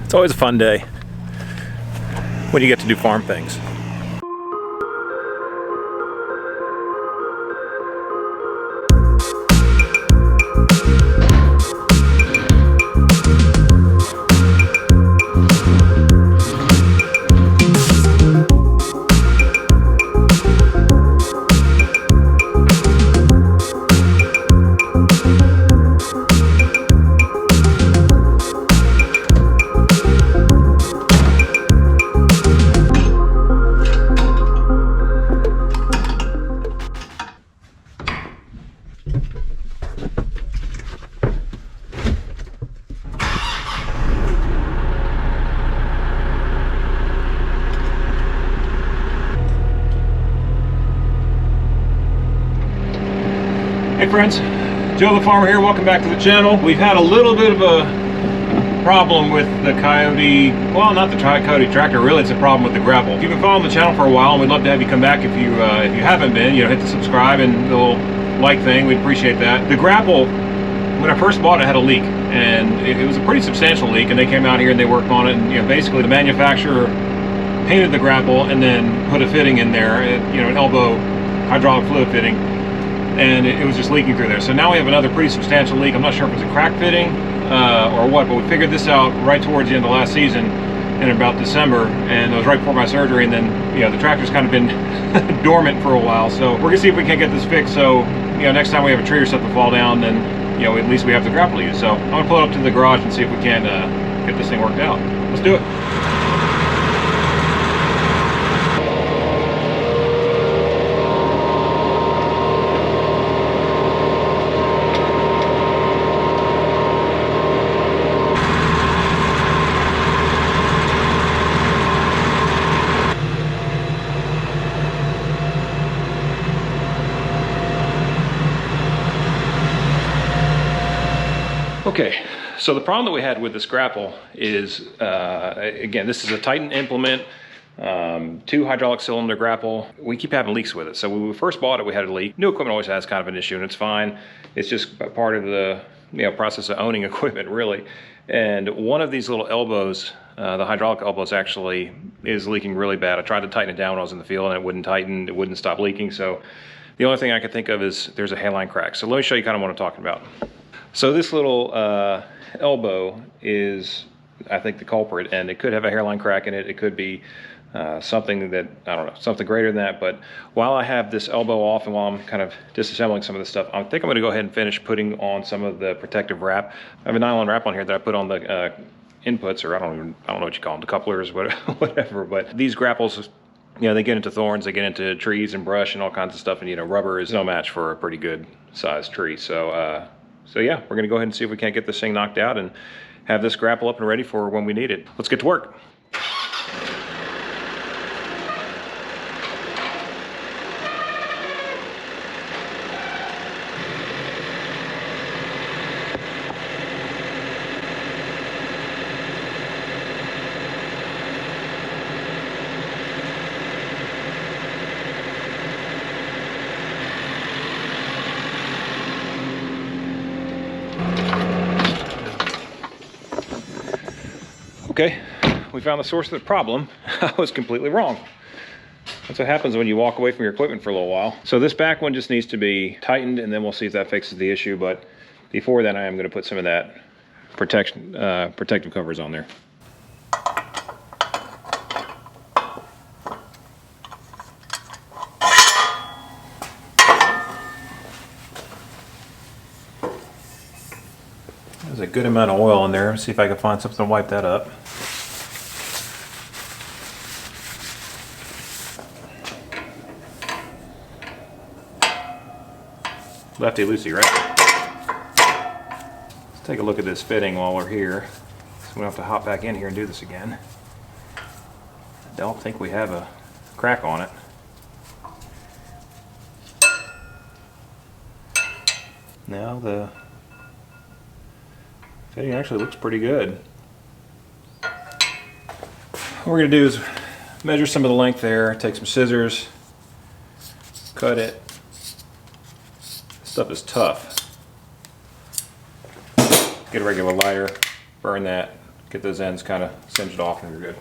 It's always a fun day when you get to do farm things. Hey friends, Joe the Farmer here. Welcome back to the channel. We've had a little bit of a problem with the Coyote, well, not the Coyote tractor, really it's a problem with the grapple. If you've been following the channel for a while, and we'd love to have you come back if you haven't been, hit the subscribe and the little like thing, we'd appreciate that. The grapple, when I first bought it, had a leak, and it was a pretty substantial leak, and they came out here and they worked on it, and basically the manufacturer painted the grapple and then put a fitting in there, an elbow hydraulic fluid fitting, and it was just leaking through there. So now we have another pretty substantial leak. I'm not sure if it's a crack fitting or what, but we figured this out right towards the end of last season in about December, and it was right before my surgery, and then the tractor's kind of been dormant for a while. So we're gonna see if we can't get this fixed, so next time we have a tree or something fall down, then at least we have the grapple to use. So I'm gonna pull it up to the garage and see if we can get this thing worked out. Let's do it. Okay, so the problem that we had with this grapple is, again, this is a Titan implement, 2 hydraulic cylinder grapple. We keep having leaks with it. So when we first bought it, we had a leak. New equipment always has kind of an issue, and it's fine. It's just part of the process of owning equipment, really. And one of these little elbows, the hydraulic elbows, actually is leaking really bad. I tried to tighten it down when I was in the field, and it wouldn't tighten. It wouldn't stop leaking. So the only thing I could think of is there's a hairline crack. So let me show you kind of what I'm talking about. So this little elbow is, I think, the culprit, and it could have a hairline crack in it. It could be something that, I don't know, something greater than that. But while I have this elbow off and while I'm kind of disassembling some of this stuff, I think I'm going to go ahead and finish putting on some of the protective wrap. I have a nylon wrap on here that I put on the inputs, or I don't know what you call them, the couplers, whatever. But these grapples, they get into thorns, they get into trees and brush and all kinds of stuff, and rubber is no match for a pretty good sized tree. So yeah, we're gonna go ahead and see if we can't get this thing knocked out and have this grapple up and ready for when we need it. Let's get to work. Okay, we found the source of the problem. I was completely wrong. That's what happens when you walk away from your equipment for a little while. So this back one just needs to be tightened, and then we'll see if that fixes the issue. But before then, I am going to put some of that protective covers on there. There's a good amount of oil in there. Let's see if I can find something to wipe that up. Lefty loosey, right? Let's take a look at this fitting while we're here, so we don't have to hop back in here and do this again. I don't think we have a crack on it. Now the fitting actually looks pretty good. What we're going to do is measure some of the length there, take some scissors, cut it. Stuff is tough. Get a regular lighter, burn that, get those ends kind of singed off and you're good.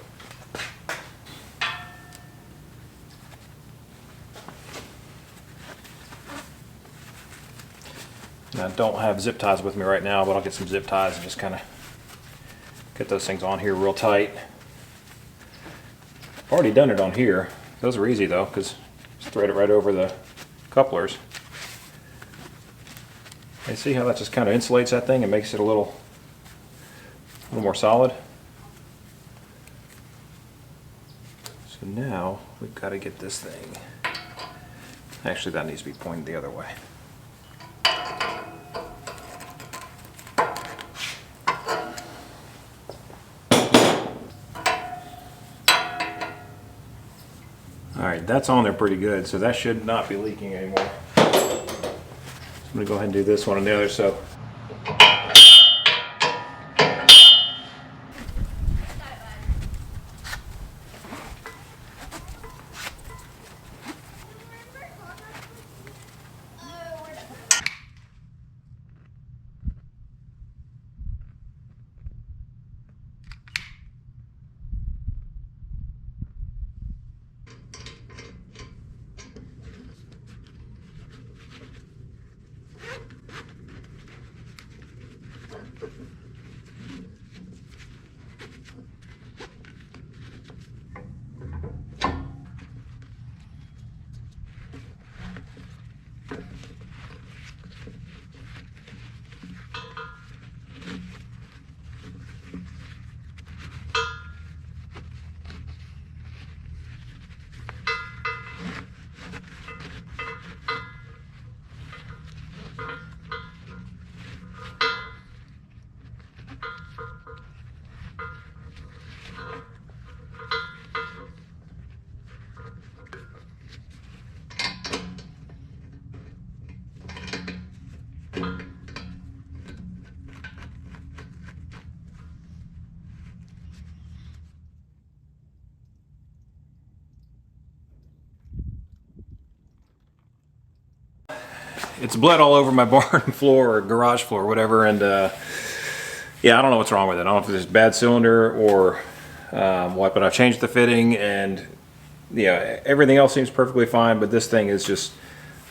And I don't have zip ties with me right now, but I'll get some zip ties and just kind of get those things on here real tight. I've already done it on here. Those are easy though, because just thread it right over the couplers. And see how that just kind of insulates that thing and makes it a little more solid. So now we've got to get this thing. Actually, that needs to be pointed the other way. Alright, that's on there pretty good, so that should not be leaking anymore. So I'm going to go ahead and do this one on the other. So it's bled all over my barn floor or garage floor or whatever, and yeah, I don't know what's wrong with it. I don't know if it's just bad cylinder or what, but I've changed the fitting, and yeah, everything else seems perfectly fine, but this thing is just,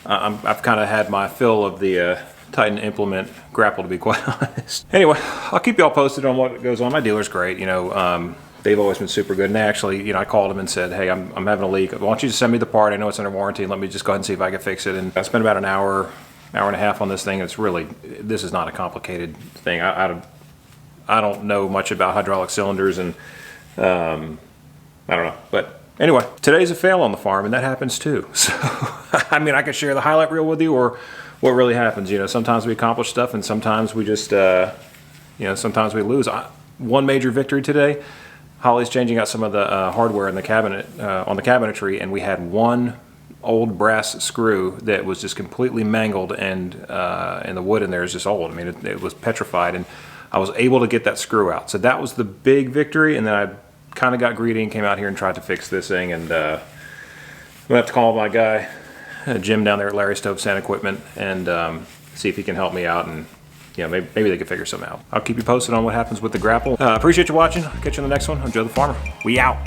I've kind of had my fill of the Titan implement grapple, to be quite honest. Anyway, I'll keep y'all posted on what goes on. My dealer's great, you know. They've always been super good, and they actually, you know, I called them and said, hey, I'm having a leak. Why don't you just send me the part? I know it's under warranty, and let me just go ahead and see if I can fix it. And I spent about an hour and a half on this thing. It's really, this is not a complicated thing. I don't know much about hydraulic cylinders, and I don't know. But anyway, today's a fail on the farm, and that happens too. So, I mean, I could share the highlight reel with you, or what really happens. You know, sometimes we accomplish stuff, and sometimes we just, you know, sometimes we lose. One major victory today, Holly's changing out some of the hardware in the cabinet, on the cabinetry, and we had one old brass screw that was just completely mangled, and the wood in there is just old. I mean, it was petrified, and I was able to get that screw out. So that was the big victory, and then I kind of got greedy and came out here and tried to fix this thing, and I'm gonna have to call my guy, Jim, down there at Larry Stove Sand Equipment, and see if he can help me out, and yeah, maybe they can figure something out. I'll keep you posted on what happens with the grapple. Appreciate you watching. I'll catch you on the next one. I'm Joe the Farmer. We out.